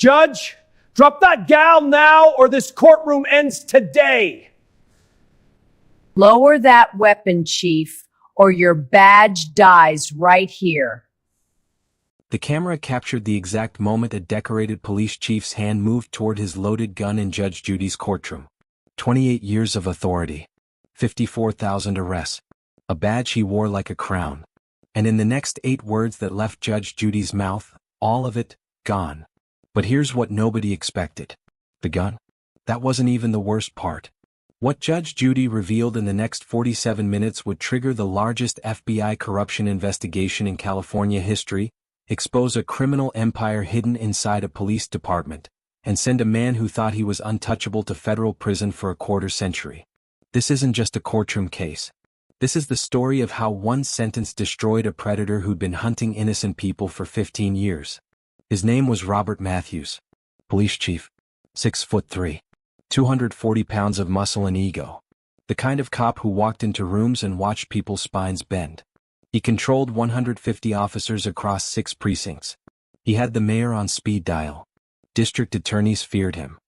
Judge, drop that gal now or this courtroom ends today. Lower that weapon, Chief, or your badge dies right here. The camera captured the exact moment a decorated police chief's hand moved toward his loaded gun in Judge Judy's courtroom. 28 years of authority. 54,000 arrests. A badge he wore like a crown. And in the next 8 words that left Judge Judy's mouth, all of it, gone. But here's what nobody expected. The gun? That wasn't even the worst part. What Judge Judy revealed in the next 47 minutes would trigger the largest FBI corruption investigation in California history, expose a criminal empire hidden inside a police department, and send a man who thought he was untouchable to federal prison for a quarter century. This isn't just a courtroom case. This is the story of how one sentence destroyed a predator who'd been hunting innocent people for 15 years. His name was Robert Matthews. Police chief. 6'3". 240 pounds of muscle and ego. The kind of cop who walked into rooms and watched people's spines bend. He controlled 150 officers across 6 precincts. He had the mayor on speed dial. District attorneys feared him.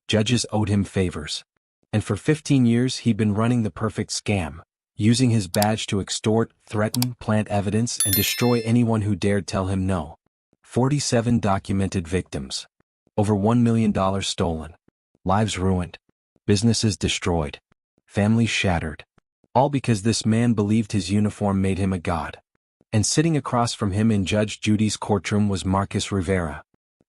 Judges owed him favors. And for 15 years he'd been running the perfect scam, using his badge to extort, threaten, plant evidence, and destroy anyone who dared tell him no. 47 documented victims. Over $1 million stolen. Lives ruined. Businesses destroyed. Families shattered. All because this man believed his uniform made him a god. And sitting across from him in Judge Judy's courtroom was Marcus Rivera.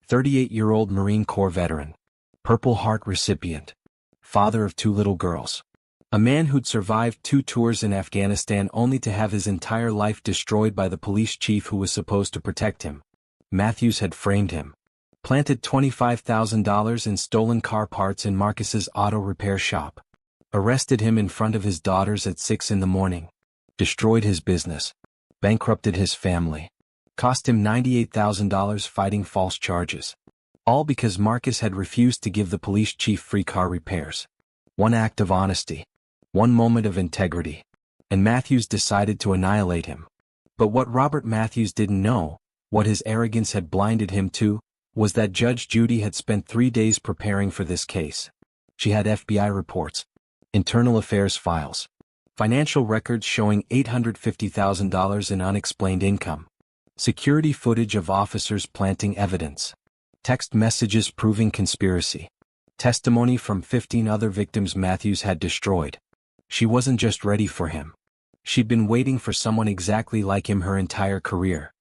38-year-old Marine Corps veteran. Purple Heart recipient. Father of 2 little girls. A man who'd survived 2 tours in Afghanistan only to have his entire life destroyed by the police chief who was supposed to protect him. Matthews had framed him. Planted $25,000 in stolen car parts in Marcus's auto repair shop. Arrested him in front of his daughters at 6 in the morning. Destroyed his business. Bankrupted his family. Cost him $98,000 fighting false charges. All because Marcus had refused to give the police chief free car repairs. One act of honesty. One moment of integrity. And Matthews decided to annihilate him. But what Robert Matthews didn't know, what his arrogance had blinded him to, was that Judge Judy had spent 3 days preparing for this case. She had FBI reports, internal affairs files, financial records showing $850,000 in unexplained income, security footage of officers planting evidence, text messages proving conspiracy, testimony from 15 other victims Matthews had destroyed. She wasn't just ready for him. She'd been waiting for someone exactly like him her entire career.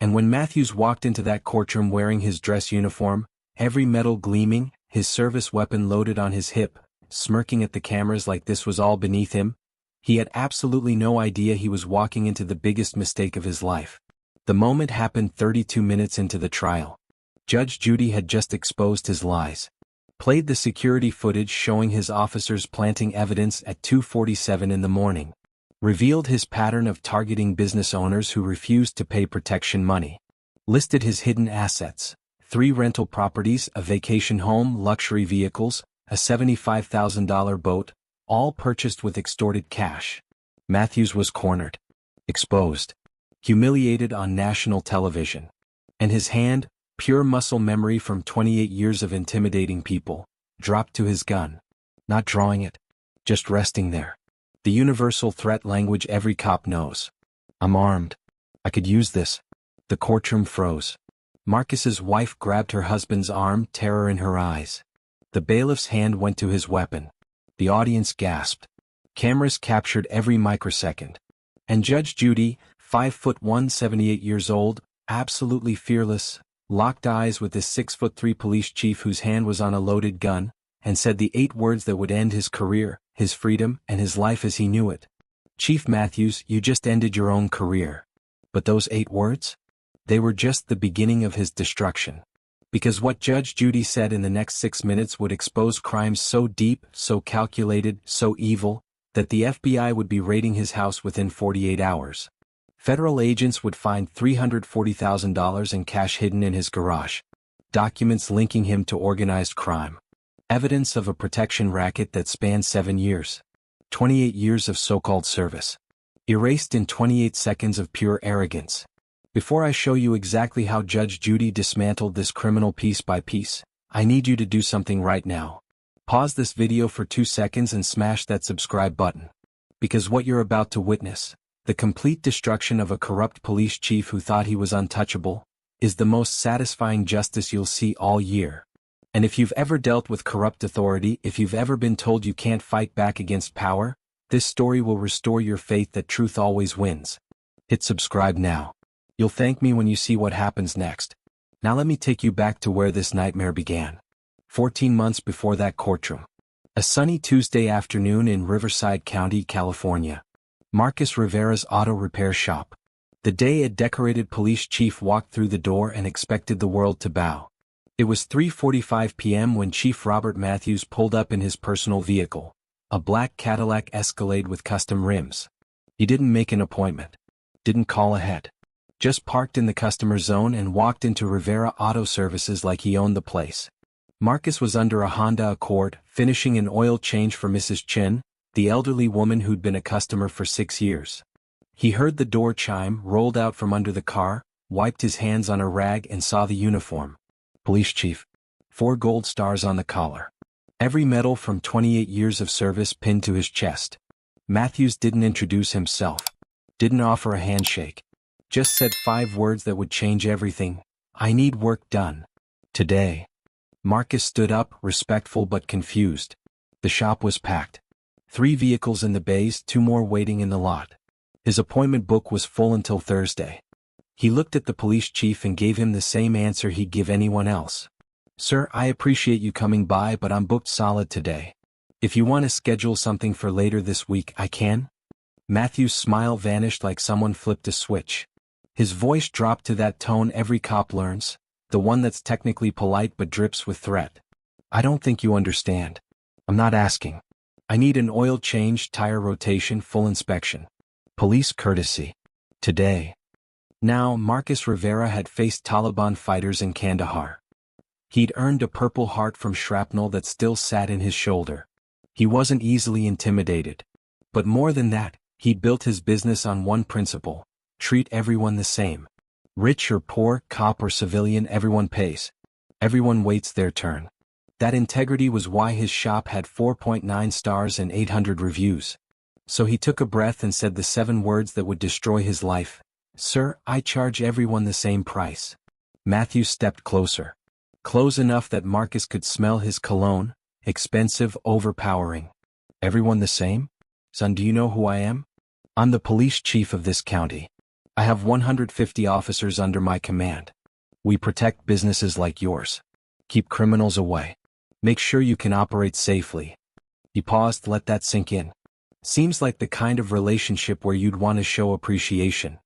And when Matthews walked into that courtroom wearing his dress uniform, every metal gleaming, his service weapon loaded on his hip, smirking at the cameras like this was all beneath him, he had absolutely no idea he was walking into the biggest mistake of his life. The moment happened 32 minutes into the trial. Judge Judy had just exposed his lies. Played the security footage showing his officers planting evidence at 2:47 in the morning. Revealed his pattern of targeting business owners who refused to pay protection money. Listed his hidden assets, 3 rental properties, a vacation home, luxury vehicles, a $75,000 boat, all purchased with extorted cash. Matthews was cornered. Exposed. Humiliated on national television. And his hand, pure muscle memory from 28 years of intimidating people, dropped to his gun. Not drawing it. Just resting there. The universal threat language every cop knows. I'm armed. I could use this. The courtroom froze. Marcus's wife grabbed her husband's arm, terror in her eyes. The bailiff's hand went to his weapon. The audience gasped. Cameras captured every microsecond. And Judge Judy, 5'1", 78 years old, absolutely fearless, locked eyes with this 6'3" police chief whose hand was on a loaded gun, and said the 8 words that would end his career, his freedom, and his life as he knew it. Chief Matthews, you just ended your own career. But those 8 words? They were just the beginning of his destruction. Because what Judge Judy said in the next 6 minutes would expose crimes so deep, so calculated, so evil, that the FBI would be raiding his house within 48 hours. Federal agents would find $340,000 in cash hidden in his garage. Documents linking him to organized crime. Evidence of a protection racket that spanned 7 years. 28 years of so-called service. Erased in 28 seconds of pure arrogance. Before I show you exactly how Judge Judy dismantled this criminal piece by piece, I need you to do something right now. Pause this video for 2 seconds and smash that subscribe button. Because what you're about to witness, the complete destruction of a corrupt police chief who thought he was untouchable, is the most satisfying justice you'll see all year. And if you've ever dealt with corrupt authority, if you've ever been told you can't fight back against power, this story will restore your faith that truth always wins. Hit subscribe now. You'll thank me when you see what happens next. Now let me take you back to where this nightmare began. 14 months before that courtroom. A sunny Tuesday afternoon in Riverside County, California. Marcus Rivera's auto repair shop. The day a decorated police chief walked through the door and expected the world to bow. It was 3:45 p.m. when Chief Robert Matthews pulled up in his personal vehicle, a black Cadillac Escalade with custom rims. He didn't make an appointment. Didn't call ahead. Just parked in the customer zone and walked into Rivera Auto Services like he owned the place. Marcus was under a Honda Accord, finishing an oil change for Mrs. Chin, the elderly woman who'd been a customer for 6 years. He heard the door chime, rolled out from under the car, wiped his hands on a rag and saw the uniform. Police chief. 4 gold stars on the collar. Every medal from 28 years of service pinned to his chest. Matthews didn't introduce himself. Didn't offer a handshake. Just said 5 words that would change everything. I need work done. Today. Marcus stood up, respectful but confused. The shop was packed. 3 vehicles in the bays, 2 more waiting in the lot. His appointment book was full until Thursday. He looked at the police chief and gave him the same answer he'd give anyone else. Sir, I appreciate you coming by, but I'm booked solid today. If you want to schedule something for later this week, I can? Matthew's smile vanished like someone flipped a switch. His voice dropped to that tone every cop learns, the one that's technically polite but drips with threat. I don't think you understand. I'm not asking. I need an oil change, tire rotation, full inspection. Police courtesy. Today. Now, Marcus Rivera had faced Taliban fighters in Kandahar. He'd earned a Purple Heart from shrapnel that still sat in his shoulder. He wasn't easily intimidated. But more than that, he'd built his business on one principle: treat everyone the same. Rich or poor, cop or civilian, everyone pays. Everyone waits their turn. That integrity was why his shop had 4.9 stars and 800 reviews. So he took a breath and said the 7 words that would destroy his life. Sir, I charge everyone the same price. Matthews stepped closer. Close enough that Marcus could smell his cologne, expensive, overpowering. Everyone the same? Son, do you know who I am? I'm the police chief of this county. I have 150 officers under my command. We protect businesses like yours. Keep criminals away. Make sure you can operate safely. He paused, let that sink in. Seems like the kind of relationship where you'd want to show appreciation.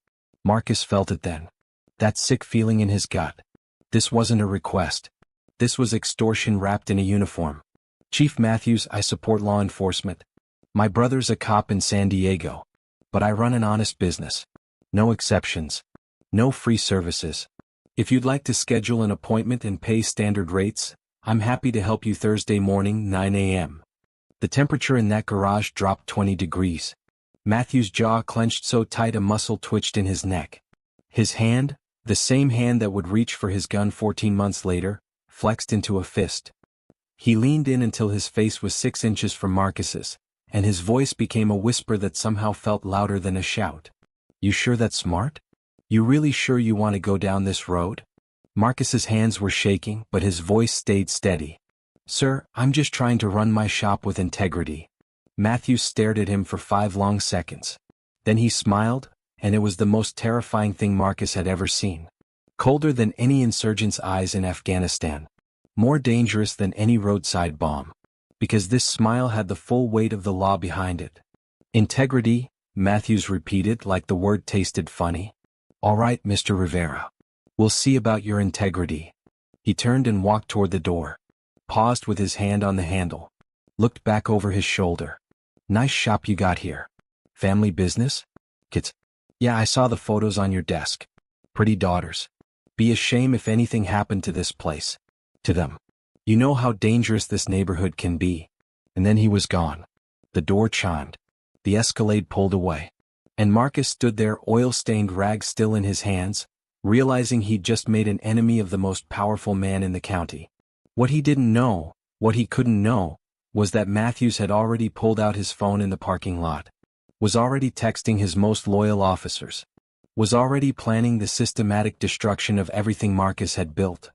Marcus felt it then. That sick feeling in his gut. This wasn't a request. This was extortion wrapped in a uniform. Chief Matthews, I support law enforcement. My brother's a cop in San Diego. But I run an honest business. No exceptions. No free services. If you'd like to schedule an appointment and pay standard rates, I'm happy to help you Thursday morning, 9 a.m. The temperature in that garage dropped 20 degrees. Matthew's jaw clenched so tight a muscle twitched in his neck. His hand, the same hand that would reach for his gun 14 months later, flexed into a fist. He leaned in until his face was 6 inches from Marcus's, and his voice became a whisper that somehow felt louder than a shout. You sure that's smart? You really sure you want to go down this road? Marcus's hands were shaking, but his voice stayed steady. Sir, I'm just trying to run my shop with integrity. Matthews stared at him for 5 long seconds. Then he smiled, and it was the most terrifying thing Marcus had ever seen. Colder than any insurgent's eyes in Afghanistan. More dangerous than any roadside bomb. Because this smile had the full weight of the law behind it. Integrity, Matthews repeated like the word tasted funny. All right, Mr. Rivera. We'll see about your integrity. He turned and walked toward the door. Paused with his hand on the handle. Looked back over his shoulder. Nice shop you got here. Family business? Kids? Yeah, I saw the photos on your desk. Pretty daughters. Be a shame if anything happened to this place. To them. You know how dangerous this neighborhood can be. And then he was gone. The door chimed. The Escalade pulled away. And Marcus stood there, oil-stained rag still in his hands, realizing he'd just made an enemy of the most powerful man in the county. What he didn't know, what he couldn't know, was that Matthews had already pulled out his phone in the parking lot, was already texting his most loyal officers, was already planning the systematic destruction of everything Marcus had built.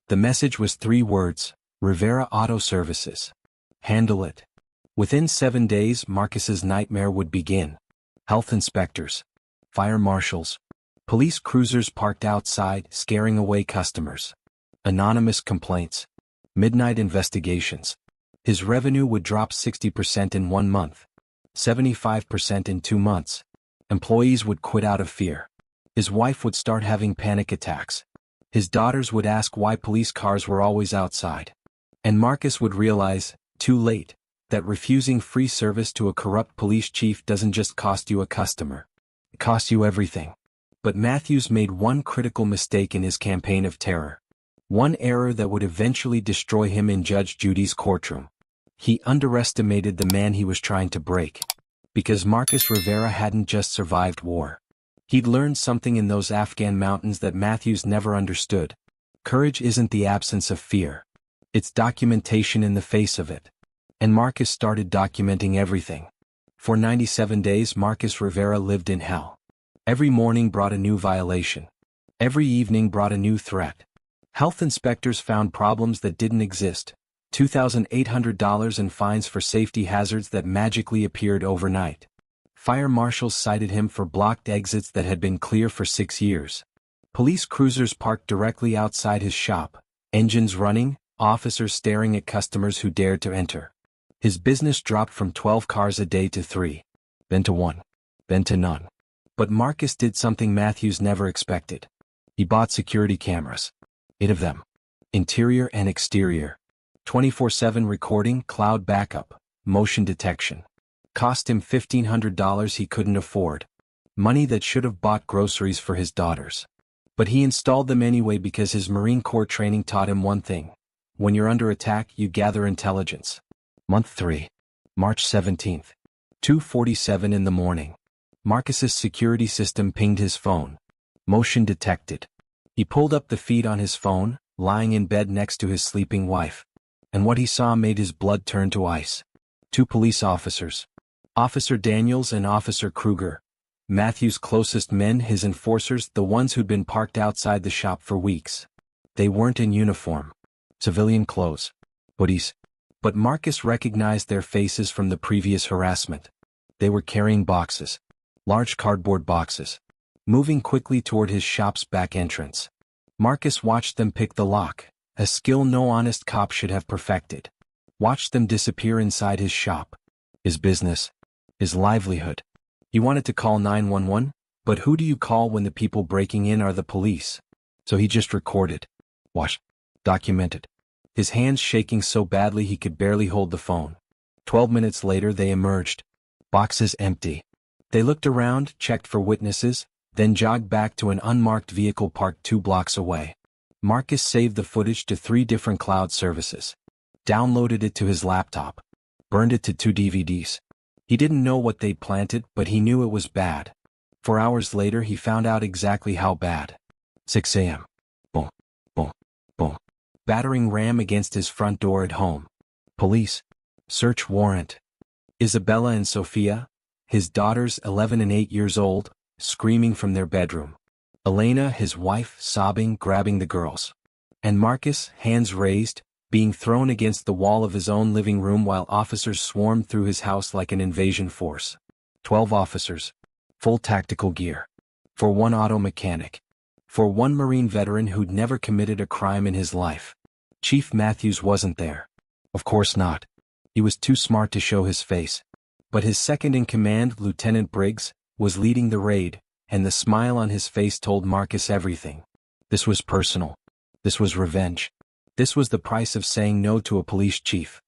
The message was 3 words: Rivera Auto Services. Handle it. Within 7 days, Marcus's nightmare would begin. Health inspectors, fire marshals, police cruisers parked outside, scaring away customers. Anonymous complaints, midnight investigations. His revenue would drop 60% in 1 month, 75% in 2 months. Employees would quit out of fear. His wife would start having panic attacks. His daughters would ask why police cars were always outside. And Marcus would realize, too late, that refusing free service to a corrupt police chief doesn't just cost you a customer. It costs you everything. But Matthews made one critical mistake in his campaign of terror. One error that would eventually destroy him in Judge Judy's courtroom. He underestimated the man he was trying to break. Because Marcus Rivera hadn't just survived war. He'd learned something in those Afghan mountains that Matthews never understood. Courage isn't the absence of fear. It's documentation in the face of it. And Marcus started documenting everything. For 97 days Marcus Rivera lived in hell. Every morning brought a new violation. Every evening brought a new threat. Health inspectors found problems that didn't exist. $2,800 in fines for safety hazards that magically appeared overnight. Fire marshals cited him for blocked exits that had been clear for 6 years. Police cruisers parked directly outside his shop, engines running, officers staring at customers who dared to enter. His business dropped from 12 cars a day to 3, then to 1, then to none. But Marcus did something Matthews never expected. He bought security cameras. 8 of them. Interior and exterior. 24/7 recording, cloud backup, motion detection. Cost him $1,500 he couldn't afford. Money that should have bought groceries for his daughters. But he installed them anyway because his Marine Corps training taught him one thing. When you're under attack, you gather intelligence. Month 3. March 17th. 2:47 in the morning. Marcus's security system pinged his phone. Motion detected. He pulled up the feed on his phone, lying in bed next to his sleeping wife. And what he saw made his blood turn to ice. 2 police officers. Officer Daniels and Officer Kruger. Matthew's closest men, his enforcers, the ones who'd been parked outside the shop for weeks. They weren't in uniform. Civilian clothes. Hoodies. But Marcus recognized their faces from the previous harassment. They were carrying boxes. Large cardboard boxes. Moving quickly toward his shop's back entrance. Marcus watched them pick the lock, a skill no honest cop should have perfected. Watched them disappear inside his shop. His business. His livelihood. He wanted to call 911, but who do you call when the people breaking in are the police? So he just recorded. Watched. Documented. His hands shaking so badly he could barely hold the phone. 12 minutes later they emerged. Boxes empty. They looked around, checked for witnesses, then jogged back to an unmarked vehicle parked 2 blocks away. Marcus saved the footage to 3 different cloud services. Downloaded it to his laptop. Burned it to 2 DVDs. He didn't know what they'd planted, but he knew it was bad. 4 hours later he found out exactly how bad. 6 a.m. Boom. Boom. Boom. Battering ram against his front door at home. Police. Search warrant. Isabella and Sophia, his daughters 11 and 8 years old, screaming from their bedroom. Elena, his wife, sobbing, grabbing the girls. And Marcus, hands raised, being thrown against the wall of his own living room while officers swarmed through his house like an invasion force. 12 officers. Full tactical gear. For 1 auto mechanic. For 1 Marine veteran who'd never committed a crime in his life. Chief Matthews wasn't there. Of course not. He was too smart to show his face. But his second-in-command, Lieutenant Briggs, was leading the raid, and the smile on his face told Marcus everything. This was personal. This was revenge. This was the price of saying no to a police chief.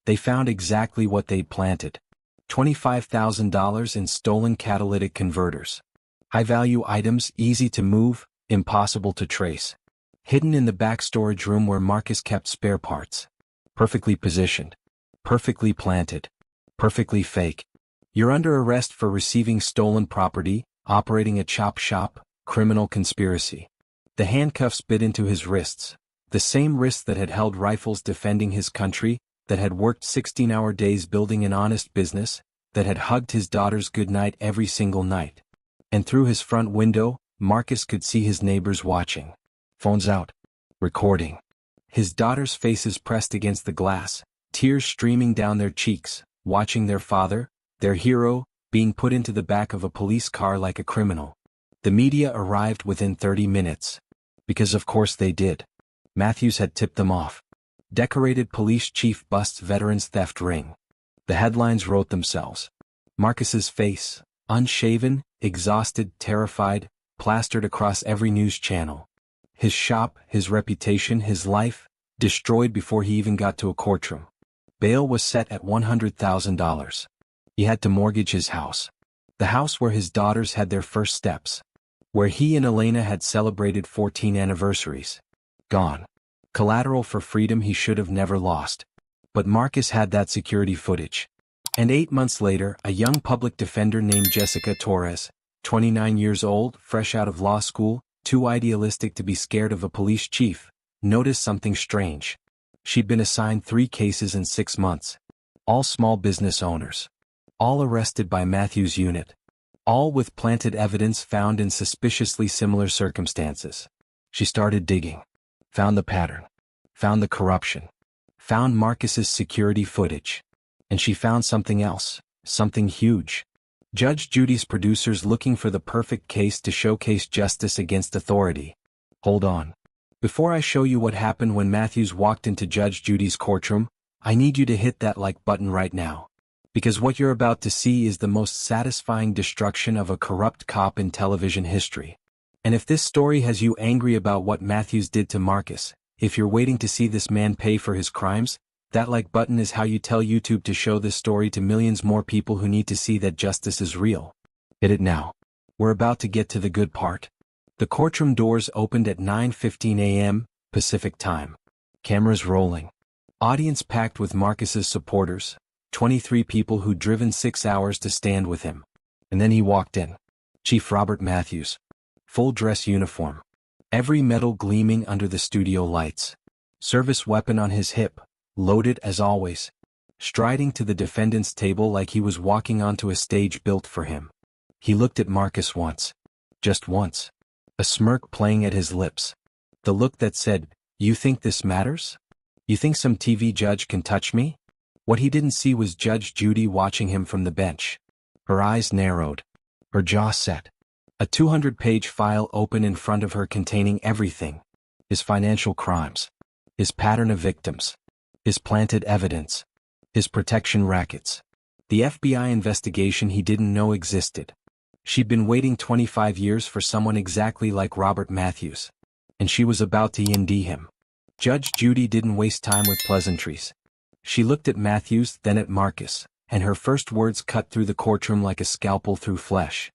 They found exactly what they'd planted. $25,000 in stolen catalytic converters. High-value items, easy to move, impossible to trace. Hidden in the back storage room where Marcus kept spare parts. Perfectly positioned. Perfectly planted. Perfectly fake. You're under arrest for receiving stolen property, operating a chop shop, criminal conspiracy. The handcuffs bit into his wrists, the same wrists that had held rifles defending his country, that had worked 16-hour days building an honest business, that had hugged his daughters goodnight every single night. And through his front window, Marcus could see his neighbors watching. Phones out. Recording. His daughters' faces pressed against the glass, tears streaming down their cheeks, watching their father, their hero, being put into the back of a police car like a criminal. The media arrived within 30 minutes. Because of course they did. Matthews had tipped them off. Decorated police chief busts veteran's theft ring. The headlines wrote themselves. Marcus's face, unshaven, exhausted, terrified, plastered across every news channel. His shop, his reputation, his life, destroyed before he even got to a courtroom. Bail was set at $100,000. He had to mortgage his house. The house where his daughters had their first steps. Where he and Elena had celebrated 14 anniversaries. Gone. Collateral for freedom he should have never lost. But Marcus had that security footage. And 8 months later, a young public defender named Jessica Torres, 29 years old, fresh out of law school, too idealistic to be scared of a police chief, noticed something strange. She'd been assigned 3 cases in 6 months. All small business owners. All arrested by Matthews' unit. All with planted evidence found in suspiciously similar circumstances. She started digging. Found the pattern. Found the corruption. Found Marcus's security footage. And she found something else. Something huge. Judge Judy's producers looking for the perfect case to showcase justice against authority. Hold on. Before I show you what happened when Matthews walked into Judge Judy's courtroom, I need you to hit that like button right now. Because what you're about to see is the most satisfying destruction of a corrupt cop in television history. And if this story has you angry about what Matthews did to Marcus, if you're waiting to see this man pay for his crimes, that like button is how you tell YouTube to show this story to millions more people who need to see that justice is real. Hit it now. We're about to get to the good part. The courtroom doors opened at 9:15 a.m. Pacific Time. Cameras rolling. Audience packed with Marcus's supporters. 23 people who'd driven 6 hours to stand with him. And then he walked in. Chief Robert Matthews. Full dress uniform. Every metal gleaming under the studio lights. Service weapon on his hip, loaded as always. Striding to the defendant's table like he was walking onto a stage built for him. He looked at Marcus once. Just once. A smirk playing at his lips. The look that said, "You think this matters? You think some TV judge can touch me?" What he didn't see was Judge Judy watching him from the bench. Her eyes narrowed. Her jaw set. A 200-page file open in front of her containing everything. His financial crimes. His pattern of victims. His planted evidence. His protection rackets. The FBI investigation he didn't know existed. She'd been waiting 25 years for someone exactly like Robert Matthews. And she was about to END him. Judge Judy didn't waste time with pleasantries. She looked at Matthews, then at Marcus, and her first words cut through the courtroom like a scalpel through flesh.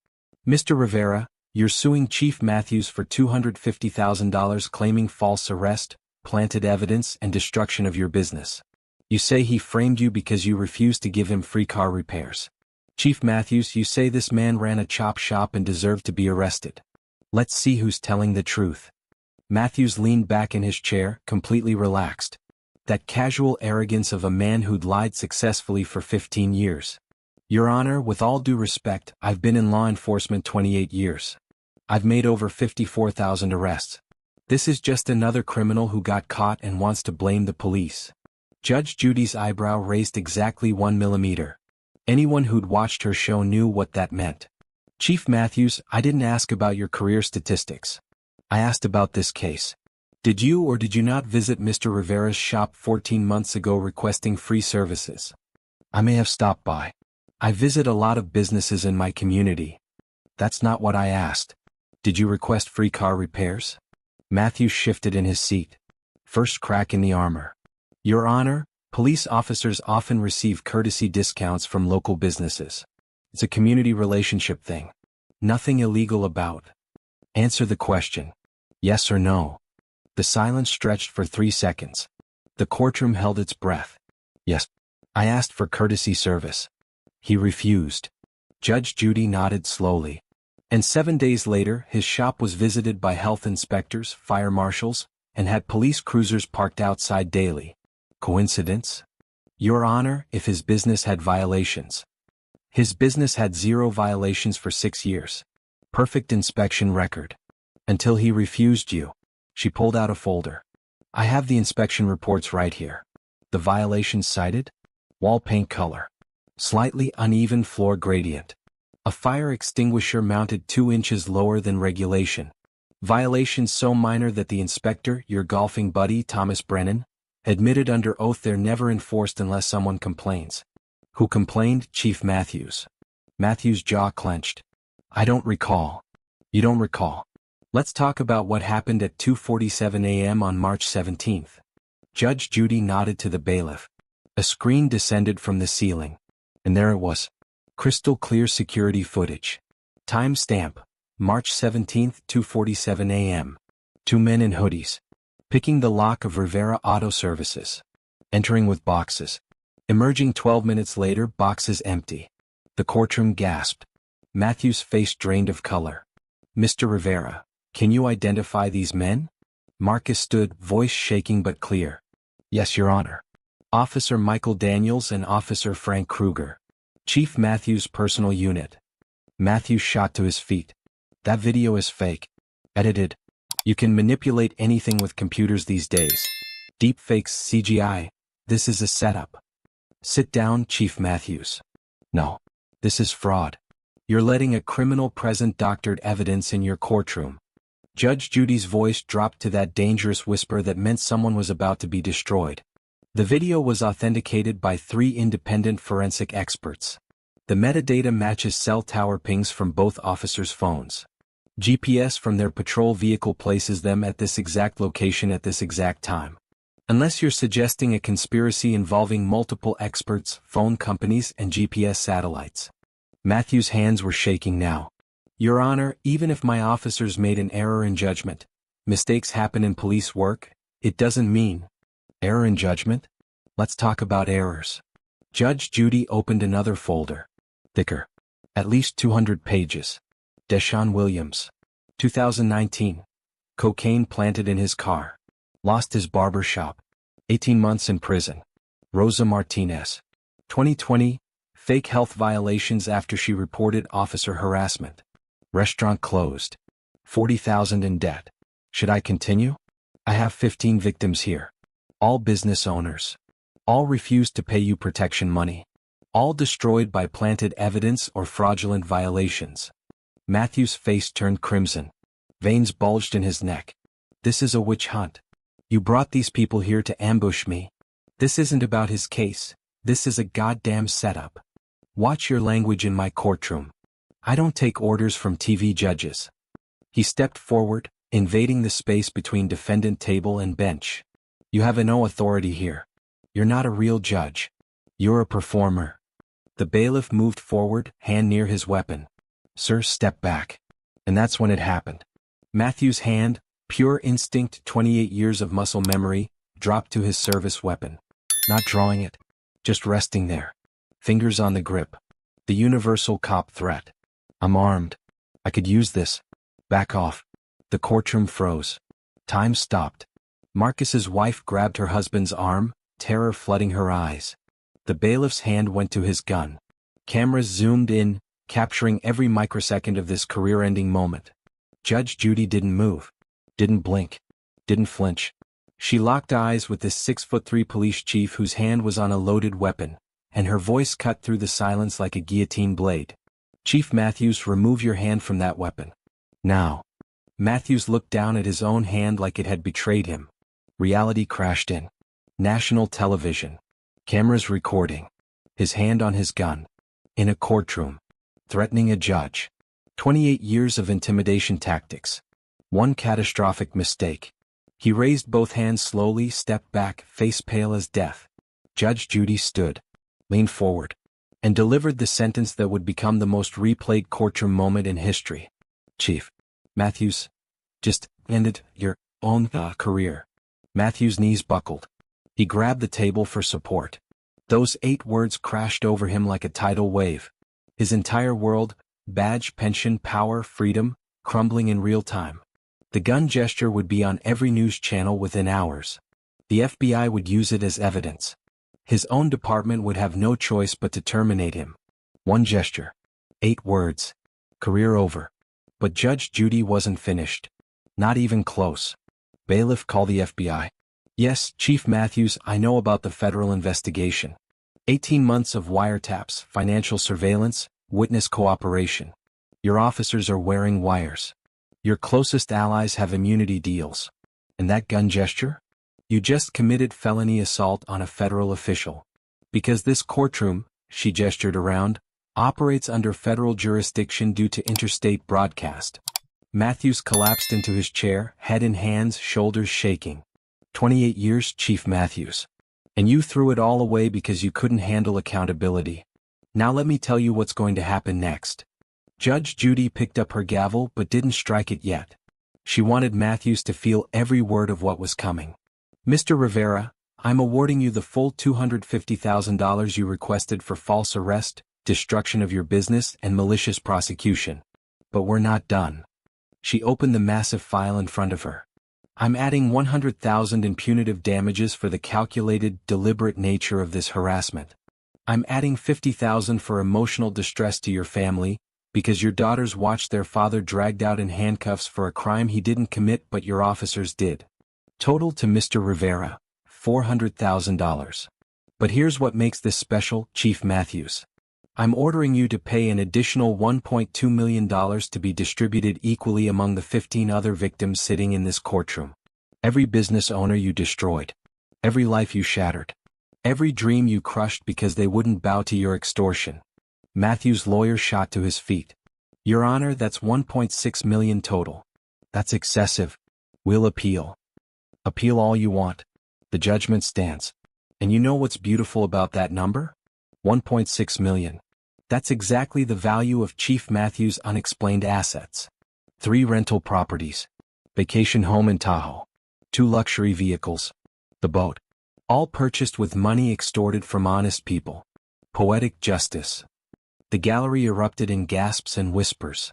"Mr. Rivera, you're suing Chief Matthews for $250,000 claiming false arrest, planted evidence, and destruction of your business. You say he framed you because you refused to give him free car repairs. Chief Matthews, you say this man ran a chop shop and deserved to be arrested. Let's see who's telling the truth." Matthews leaned back in his chair, completely relaxed. That casual arrogance of a man who'd lied successfully for 15 years. "Your Honor, with all due respect, I've been in law enforcement 28 years. I've made over 54,000 arrests. This is just another criminal who got caught and wants to blame the police." Judge Judy's eyebrow raised exactly 1 millimeter. Anyone who'd watched her show knew what that meant. "Chief Matthews, I didn't ask about your career statistics. I asked about this case. Did you or did you not visit Mr. Rivera's shop 14 months ago requesting free services?" "I may have stopped by. I visit a lot of businesses in my community." "That's not what I asked. Did you request free car repairs?" Matthews shifted in his seat. First crack in the armor. "Your Honor, police officers often receive courtesy discounts from local businesses. It's a community relationship thing. Nothing illegal about." "Answer the question. Yes or no." The silence stretched for 3 seconds. The courtroom held its breath. "Yes. I asked for courtesy service." He refused. Judge Judy nodded slowly. And 7 days later, his shop was visited by health inspectors, fire marshals, and had police cruisers parked outside daily. Coincidence? Your Honor, if his business had violations. His business had 0 violations for 6 years. Perfect inspection record. Until he refused you. She pulled out a folder. I have the inspection reports right here. The violations cited? Wall paint color. Slightly uneven floor gradient. A fire extinguisher mounted 2 inches lower than regulation. Violations so minor that the inspector, your golfing buddy Thomas Brennan, admitted under oath they're never enforced unless someone complains. Who complained? Chief Matthews. Matthews' jaw clenched. I don't recall. You don't recall. Let's talk about what happened at 2:47 a.m. on March 17th. Judge Judy nodded to the bailiff. A screen descended from the ceiling. And there it was. Crystal clear security footage. Time stamp. March 17th, 2:47 a.m. 2 men in hoodies. Picking the lock of Rivera Auto Services. Entering with boxes. Emerging 12 minutes later, boxes empty. The courtroom gasped. Matthew's face drained of color. Mr. Rivera, can you identify these men? Marcus stood, voice shaking but clear. Yes, Your Honor. Officer Michael Daniels and Officer Frank Kruger. Chief Matthews' personal unit. Matthews shot to his feet. That video is fake. Edited. You can manipulate anything with computers these days. Deepfakes, CGI. This is a setup. Sit down, Chief Matthews. No. This is fraud. You're letting a criminal present doctored evidence in your courtroom. Judge Judy's voice dropped to that dangerous whisper that meant someone was about to be destroyed. The video was authenticated by 3 independent forensic experts. The metadata matches cell tower pings from both officers' phones. GPS from their patrol vehicle places them at this exact location at this exact time. Unless you're suggesting a conspiracy involving multiple experts, phone companies, and GPS satellites. Matthew's hands were shaking now. Your Honor, even if my officers made an error in judgment, mistakes happen in police work, it doesn't mean. Error in judgment? Let's talk about errors. Judge Judy opened another folder. Thicker. At least 200 pages. Deshaun Williams. 2019. Cocaine planted in his car. Lost his barber shop. 18 months in prison. Rosa Martinez. 2020. Fake health violations after she reported officer harassment. Restaurant closed. 40,000 in debt. Should I continue? I have 15 victims here. All business owners. All refused to pay you protection money. All destroyed by planted evidence or fraudulent violations. Matthew's face turned crimson. Veins bulged in his neck. This is a witch hunt. You brought these people here to ambush me. This isn't about his case. This is a goddamn setup. Watch your language in my courtroom. I don't take orders from TV judges. He stepped forward, invading the space between defendant table and bench. You have no authority here. You're not a real judge. You're a performer. The bailiff moved forward, hand near his weapon. Sir, step back. And that's when it happened. Matthew's hand, pure instinct, 28 years of muscle memory, dropped to his service weapon. Not drawing it. Just resting there. Fingers on the grip. The universal cop threat. I'm armed. I could use this. Back off. The courtroom froze. Time stopped. Marcus's wife grabbed her husband's arm, terror flooding her eyes. The bailiff's hand went to his gun. Cameras zoomed in, capturing every microsecond of this career-ending moment. Judge Judy didn't move. Didn't blink. Didn't flinch. She locked eyes with this 6'3" police chief whose hand was on a loaded weapon, and her voice cut through the silence like a guillotine blade. Chief Matthews, remove your hand from that weapon. Now. Matthews looked down at his own hand like it had betrayed him. Reality crashed in. National television. Cameras recording. His hand on his gun. In a courtroom. Threatening a judge. 28 years of intimidation tactics. One catastrophic mistake. He raised both hands slowly, stepped back, face pale as death. Judge Judy stood, leaned forward, and delivered the sentence that would become the most replayed courtroom moment in history. Chief Matthews, just ended your own career. Matthews' knees buckled. He grabbed the table for support. Those 8 words crashed over him like a tidal wave. His entire world, Badge, pension, power, freedom, crumbling in real time. The gun gesture would be on every news channel within hours. The FBI would use it as evidence. His own department would have no choice but to terminate him. One gesture. 8 words. Career over. But Judge Judy wasn't finished. Not even close. Bailiff, call the FBI. Yes, Chief Matthews, I know about the federal investigation. 18 months of wiretaps, financial surveillance, witness cooperation. Your officers are wearing wires. Your closest allies have immunity deals. And that gun gesture? You just committed felony assault on a federal official. Because this courtroom, she gestured around, operates under federal jurisdiction due to interstate broadcast. Matthews collapsed into his chair, head in hands, shoulders shaking. 28 years, Chief Matthews. And you threw it all away because you couldn't handle accountability. Now let me tell you what's going to happen next. Judge Judy picked up her gavel but didn't strike it yet. She wanted Matthews to feel every word of what was coming. Mr. Rivera, I'm awarding you the full $250,000 you requested for false arrest, destruction of your business, and malicious prosecution. But we're not done. She opened the massive file in front of her. I'm adding $100,000 in punitive damages for the calculated, deliberate nature of this harassment. I'm adding $50,000 for emotional distress to your family, because your daughters watched their father dragged out in handcuffs for a crime he didn't commit but your officers did. Total to Mr. Rivera, $400,000. But here's what makes this special, Chief Matthews. I'm ordering you to pay an additional $1.2 million to be distributed equally among the 15 other victims sitting in this courtroom. Every business owner you destroyed. Every life you shattered. Every dream you crushed because they wouldn't bow to your extortion. Matthews' lawyer shot to his feet. Your Honor, that's $1.6 million total. That's excessive. We'll appeal. Appeal all you want. The judgment stands. And you know what's beautiful about that number? 1.6 million. That's exactly the value of Chief Matthews' unexplained assets. 3 rental properties. Vacation home in Tahoe. 2 luxury vehicles. The boat. All purchased with money extorted from honest people. Poetic justice. The gallery erupted in gasps and whispers.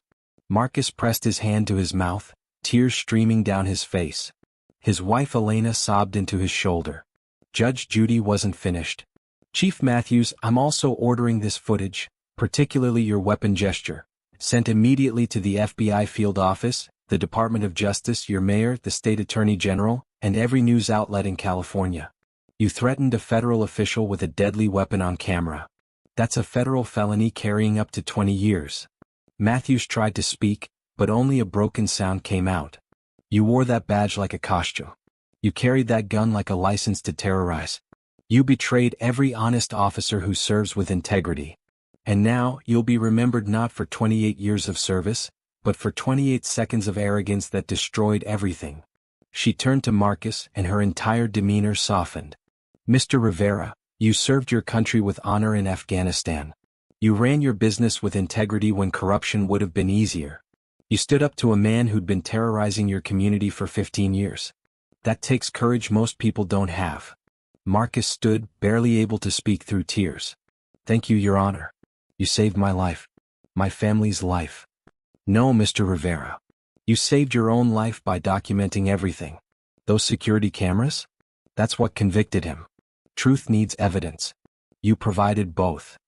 Marcus pressed his hand to his mouth, tears streaming down his face. His wife Elena sobbed into his shoulder. Judge Judy wasn't finished. Chief Matthews, I'm also ordering this footage, particularly your weapon gesture, sent immediately to the FBI field office, the Department of Justice, your mayor, the state attorney general, and every news outlet in California. You threatened a federal official with a deadly weapon on camera. That's a federal felony carrying up to 20 years. Matthews tried to speak, but only a broken sound came out. You wore that badge like a costume. You carried that gun like a license to terrorize. You betrayed every honest officer who serves with integrity. And now, you'll be remembered not for 28 years of service, but for 28 seconds of arrogance that destroyed everything. She turned to Marcus and her entire demeanor softened. Mr. Rivera, you served your country with honor in Afghanistan. You ran your business with integrity when corruption would have been easier. You stood up to a man who'd been terrorizing your community for 15 years. That takes courage most people don't have. Marcus stood, barely able to speak through tears. Thank you, Your Honor. You saved my life. My family's life. No, Mr. Rivera. You saved your own life by documenting everything. Those security cameras? That's what convicted him. Truth needs evidence. You provided both.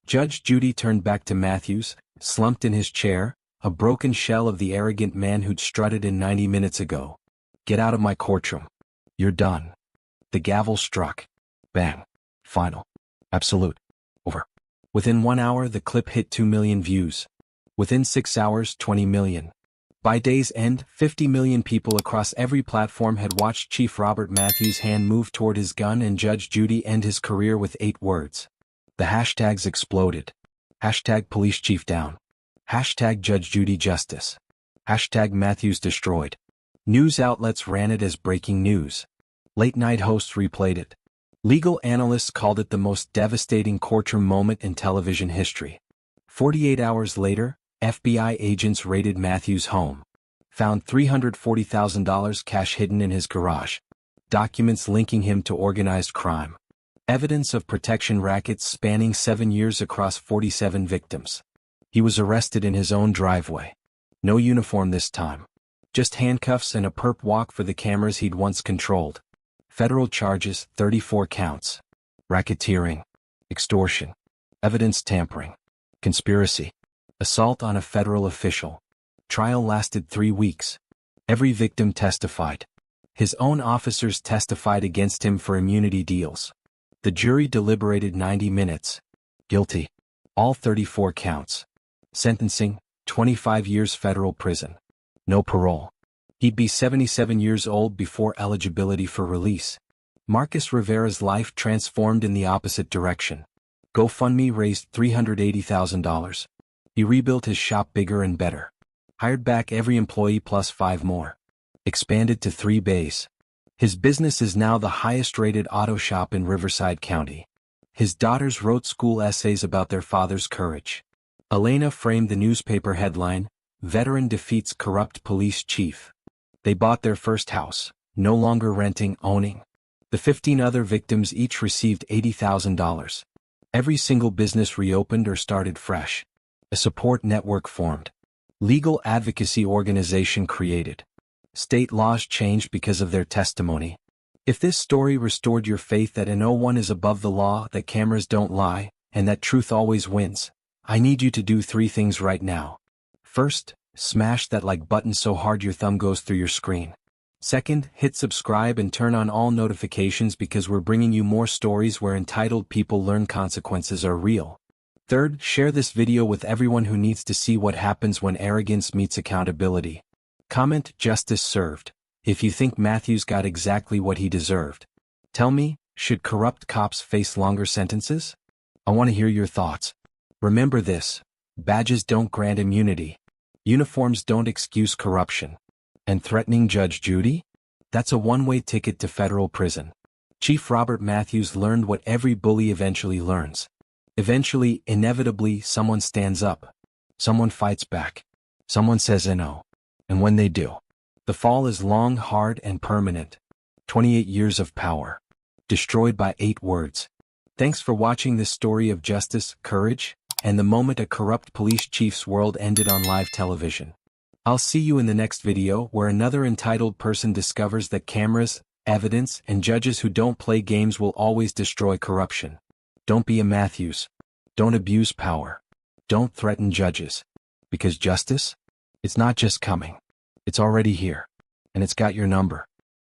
Judge Judy turned back to Matthews, slumped in his chair, a broken shell of the arrogant man who'd strutted in 90 minutes ago. Get out of my courtroom. You're done. The gavel struck. Bang. Final. Absolute. Over. Within 1 hour, the clip hit 2 million views. Within 6 hours, 20 million. By day's end, 50 million people across every platform had watched Chief Robert Matthews' hand move toward his gun and Judge Judy end his career with 8 words. The hashtags exploded. Hashtag police chief down. Hashtag Judge Judy justice. Hashtag Matthews destroyed. News outlets ran it as breaking news. Late-night hosts replayed it. Legal analysts called it the most devastating courtroom moment in television history. 48 hours later, FBI agents raided Matthews' home. Found $340,000 cash hidden in his garage. Documents linking him to organized crime. Evidence of protection rackets spanning 7 years across 47 victims. He was arrested in his own driveway. No uniform this time. Just handcuffs and a perp walk for the cameras he'd once controlled. Federal charges, 34 counts. Racketeering. Extortion. Evidence tampering. Conspiracy. Assault on a federal official. Trial lasted 3 weeks. Every victim testified. His own officers testified against him for immunity deals. The jury deliberated 90 minutes. Guilty. All 34 counts. Sentencing, 25 years federal prison. No parole. He'd be 77 years old before eligibility for release. Marcus Rivera's life transformed in the opposite direction. GoFundMe raised $380,000. He rebuilt his shop bigger and better. Hired back every employee plus 5 more. Expanded to 3 bays. His business is now the highest-rated auto shop in Riverside County. His daughters wrote school essays about their father's courage. Elena framed the newspaper headline, "Veteran Defeats Corrupt Police Chief." They bought their first house, no longer renting, owning. The 15 other victims each received $80,000. Every single business reopened or started fresh. A support network formed. Legal advocacy organization created. State laws changed because of their testimony. If this story restored your faith that no one is above the law, that cameras don't lie, and that truth always wins, I need you to do 3 things right now. First, smash that like button so hard your thumb goes through your screen. Second, hit subscribe and turn on all notifications because we're bringing you more stories where entitled people learn consequences are real. Third, share this video with everyone who needs to see what happens when arrogance meets accountability. Comment "Justice served" if you think Matthews got exactly what he deserved. Tell me, should corrupt cops face longer sentences? I want to hear your thoughts. Remember this: badges don't grant immunity. Uniforms don't excuse corruption. And threatening Judge Judy? That's a one-way ticket to federal prison. Chief Robert Matthews learned what every bully eventually learns. Eventually, inevitably, someone stands up. Someone fights back. Someone says no. And when they do, the fall is long, hard, and permanent. 28 years of power. Destroyed by 8 words. Thanks for watching this story of justice, courage, and the moment a corrupt police chief's world ended on live television. I'll see you in the next video where another entitled person discovers that cameras, evidence, and judges who don't play games will always destroy corruption. Don't be a Matthews. Don't abuse power. Don't threaten judges. Because justice? It's not just coming. It's already here. And it's got your number.